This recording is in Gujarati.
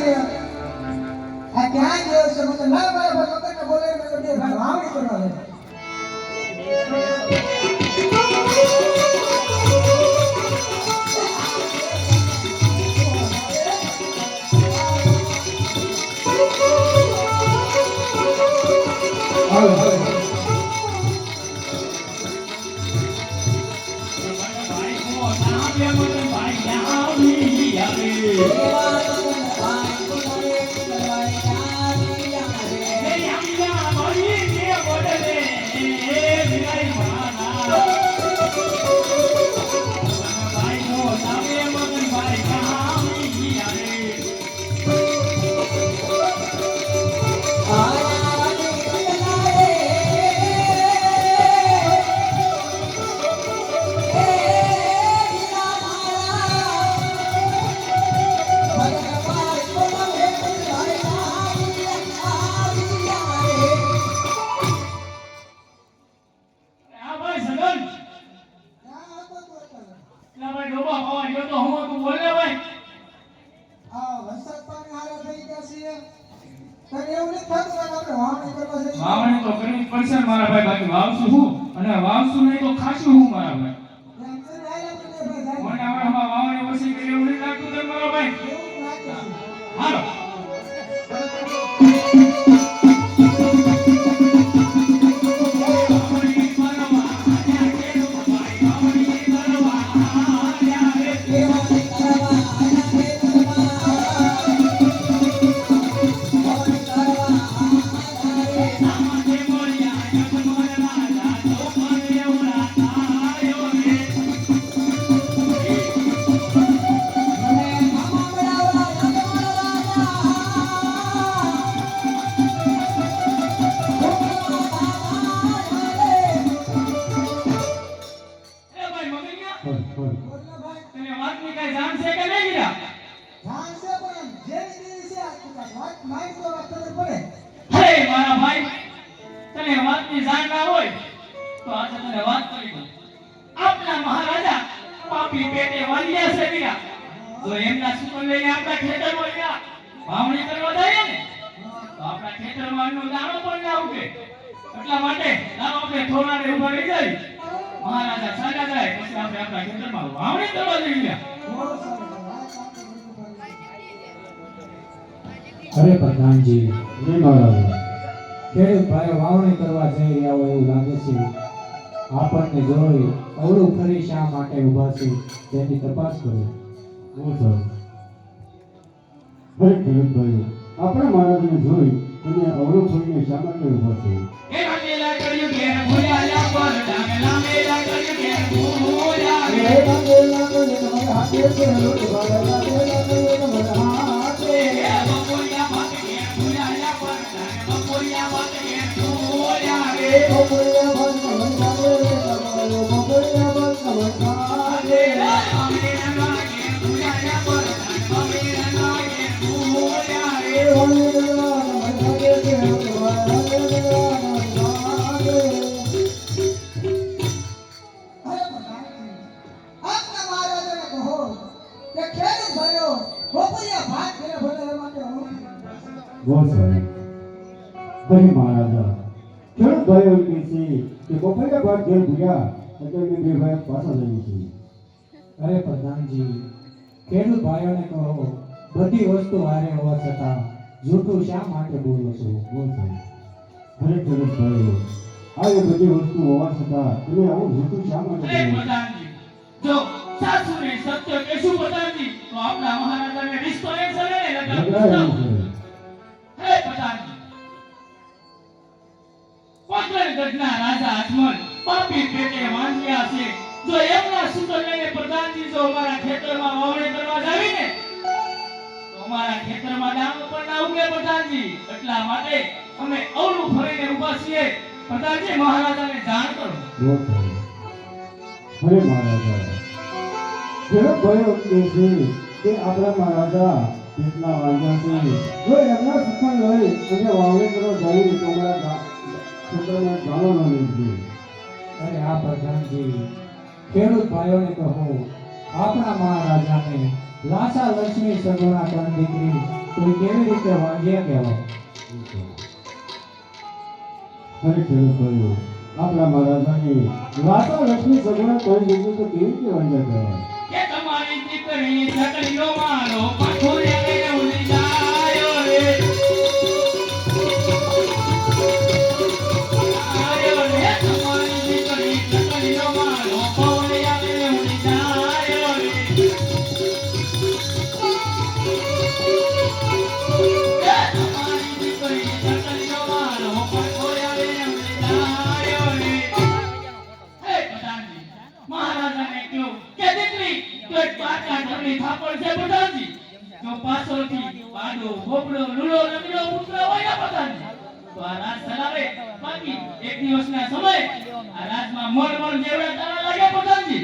છે આ ક્યાં ગયો છે મને ના મારા મગજને બોલે મને બે ભાઈ વાવણી કરવા લે વાવણી તો કરવી પડશે મારા ભાઈ બાકી વાવશું હું અને વાવશું નહીં તો ખાશું હું મારા ભાઈ મને હવે વાવણી ઓછી કરી એવું નહીં લાગતું તે મારા ભાઈ હાલો વાવણી કરવા જાય ને તો આપણા ખેતરમાં અન્નનો દાણો પણ ના ઉગે એટલા માટે લાવો આપણે થોડાને ઉભા રહી જાય મહારાજા સાજા જાય પછી આપણે આપણા ખેતરમાં વાવણી કરવા જઈએ અરે પ્રધાનજી ને મહારાજ ખેડૂત ભાઈ વાવણી કરવા જઈ રહ્યા હોય એવું લાગે છે આપણને જોઈ અવળું ફરી શા માટે ઊભા છે તેની તપાસ કરો અરે ખેડૂત ભાઈઓ આપણા મહારાજને જોઈ અને અવળું ફરીને શા માટે ઊભા છે એ રંગેલા કર્યું કે ભૂલ્યા પર ડાંગલા મેલા કર્યું કે ભૂલ્યા એ રંગેલા કર્યું તમારે હાથે છે લોટ બાળા રંગેલા કર્યું તમારે હાથે એ બપોરિયા ભાત કે ભૂલ્યા પર ડાંગલા બપોરિયા ભાત કે ભૂલ્યા રે બપોરિયા ભાત તમારે હાથે તમારે બપોરિયા ભાત તમારે હાથે અમે રંગા કે ભૂલ્યા પર ડાંગલા કે ભૂલ્યા રે બોલ સાહેબ ભાઈ મહારાજા ખેડૂત ભાઈઓ કહે છે કે બપોરિયા ભાત ઘેર ભૂલ્યા એટલે મેં બે ભાઈ પાછા જઈએ છીએ અરે પ્રધાનજી ખેડૂત ભાઈઓને કહો બધી વસ્તુ હારે હોવા છતાં જૂઠું શા માટે બોલો છો બોલ સાહેબ અરે ખેડૂત ભાઈઓ આ બધી વસ્તુ હોવા છતાં તમે આવું જૂઠું શા માટે એ બોલો છો પ્રધાનજી જો સાસુને સત્ય કહેશું પ્રધાનજી તો આપણા મહારાજાને રિશ્તો એ સરે ને લગાડ્યું છે હે પ્રધાનજી પગલ ગઢના રાજા અજમલ પાપી પેટે વાંજ્યા છે જો એમના સુતર લઈને પ્રધાનજી જો અમારા ખેતરમાં વાવણી કરવા જાવી ને તો અમારા ખેતરમાં દાણો પણ ના ઉગે પ્રધાનજી એટલા માટે અમે અવળું ફરીને ઊભા છીએ પ્રધાનજી મહારાજાને જાણ કરો બોલ સાહેબ અરે મહારાજા ખેડૂત ભાઈઓ કહે છે કે આપણા મહારાજા પેટના વાંધા છે જો એમના સુખન લઈ અને વાવણી કરવા જઈએ તો અમારા ખેતરમાં દાણો ન નીકળે અરે આ પ્રધાનજી ખેડૂત ભાઈઓને કહો આપણા મહારાજાને લાસા લક્ષ્મી સગુણા ત્રણ દીકરી કોઈ કેવી રીતે વાંજ્યા કહેવાય? અરે ખેડૂત ભાઈઓ, આપણા મહારાજાની લાસા લક્ષ્મી સગુણા ત્રણ દીકરી તો કેવી રીતે વાંચ્યા કહેવાય? કે તમારી દીકરી છકડીનો મારો પાછોડે લઈને ઉડી જાય રે આયો રે તમારી દીકરી છકડીનો મારો પાછોડે લઈને ઉડી જાય રે કે તમારી દીકરી છકડીનો મારો પાછોડે લઈને ઉડી જાય રે હે પ્રધાનજી મહારાજાને કહ્યું કે દીકરી તો એક પાકા ઘરની થાપણ છે પ્રધાનજી જો પાછળથી પાડો ભોપડો લૂલો રમીલો પુત્ર હોય ને પ્રધાનજી તો આ રાજ ચલાવે બાકી એક દિવસના સમય આ રાજમાં મણ જેવડા તારા લાગે પ્રધાનજી